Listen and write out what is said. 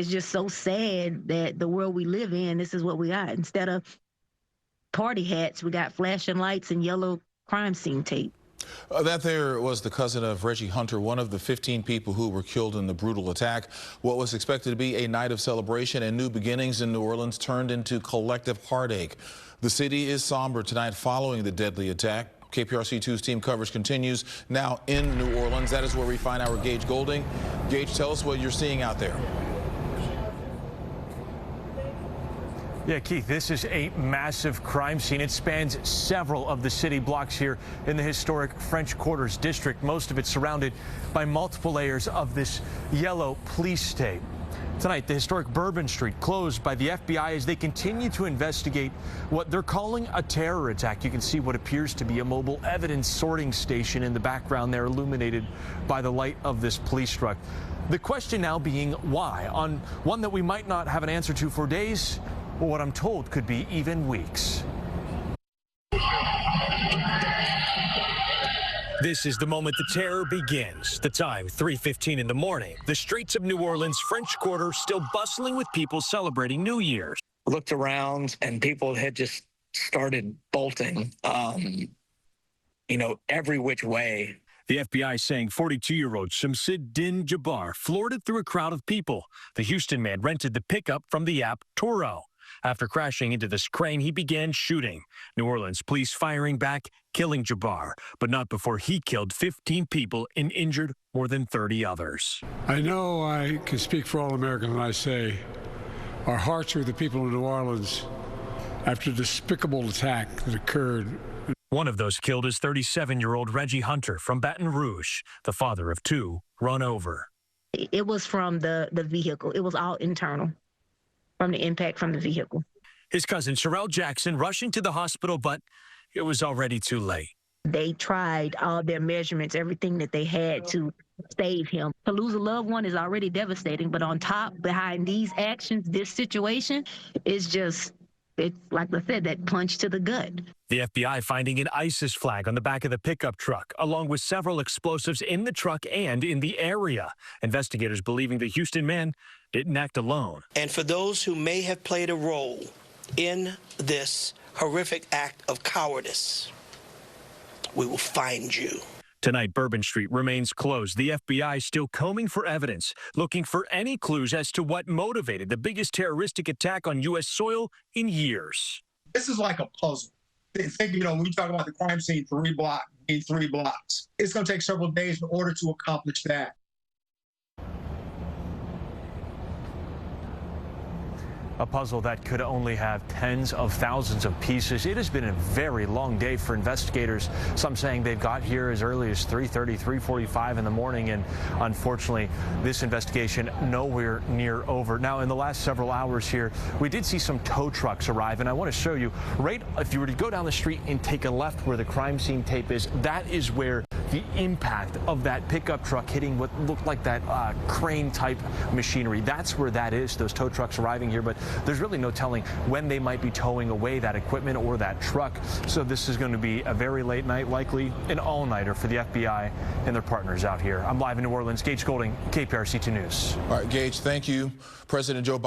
It's just so sad that the world we live in, this is what we got. Instead of party hats, we got flashing lights and yellow crime scene tape. That there was the cousin of Reggie Hunter, one of the 15 people who were killed in the brutal attack. What was expected to be a night of celebration and new beginnings in New Orleans turned into collective heartache. The city is somber tonight following the deadly attack. KPRC2's team coverage continues now in New Orleans. That is where we find our Gage Goulding. Gage, tell us what you're seeing out there. Yeah, Keith, this is a massive crime scene. It spans several of the city blocks here in the historic French Quarters district, most of it surrounded by multiple layers of this yellow police tape. Tonight, the historic Bourbon Street closed by the FBI as they continue to investigate what they're calling a terror attack. You can see what appears to be a mobile evidence sorting station in the background there, illuminated by the light of this police truck. The question now being why, on one that we might not have an answer to for days, or what I'm told could be even weeks. This is the moment the terror begins. The time, 3:15 in the morning. The streets of New Orleans' French Quarter still bustling with people celebrating New Year's. Looked around and people had just started bolting, every which way. The FBI saying 42-year-old Shamsid Din Jabbar floored it through a crowd of people. The Houston man rented the pickup from the app Turo. After crashing into this crane, he began shooting. New Orleans police firing back, killing Jabbar, but not before he killed 15 people and injured more than 30 others. I know I can speak for all Americans when I say our hearts are with the people of New Orleans after the despicable attack that occurred. One of those killed is 37-year-old Reggie Hunter from Baton Rouge, the father of two run over. It was from the vehicle. It was all internal. From the impact from the vehicle. His cousin Sherelle Jackson rushing to the hospital, but it was already too late. They tried all their measurements, everything that they had to save him. To lose a loved one is already devastating, but on top, behind these actions, this situation is just, it's like I said, that punch to the gut. The FBI finding an ISIS flag on the back of the pickup truck, along with several explosives in the truck and in the area. Investigators believing the Houston man didn't act alone. And for those who may have played a role in this horrific act of cowardice, we will find you. Tonight, Bourbon Street remains closed. The FBI still combing for evidence, looking for any clues as to what motivated the biggest terroristic attack on U.S. soil in years. This is like a puzzle. Think, when you talk about the crime scene, three blocks, it's going to take several days in order to accomplish that. A puzzle that could only have tens of thousands of pieces. It has been a very long day for investigators. Some saying they've got here as early as 3:30, 3:45 in the morning, and unfortunately, this investigation nowhere near over. Now, in the last several hours here, we did see some tow trucks arrive, and I want to show you, right, if you were to go down the street and take a left where the crime scene tape is, that is where the impact of that pickup truck hitting what looked like that crane-type machinery. That's where that is, those tow trucks arriving here, but there's really no telling when they might be towing away that equipment or that truck. So this is going to be a very late night, likely an all-nighter for the FBI and their partners out here. I'm live in New Orleans. Gage Goulding, KPRC-2 News. All right, Gage, thank you. President Joe Biden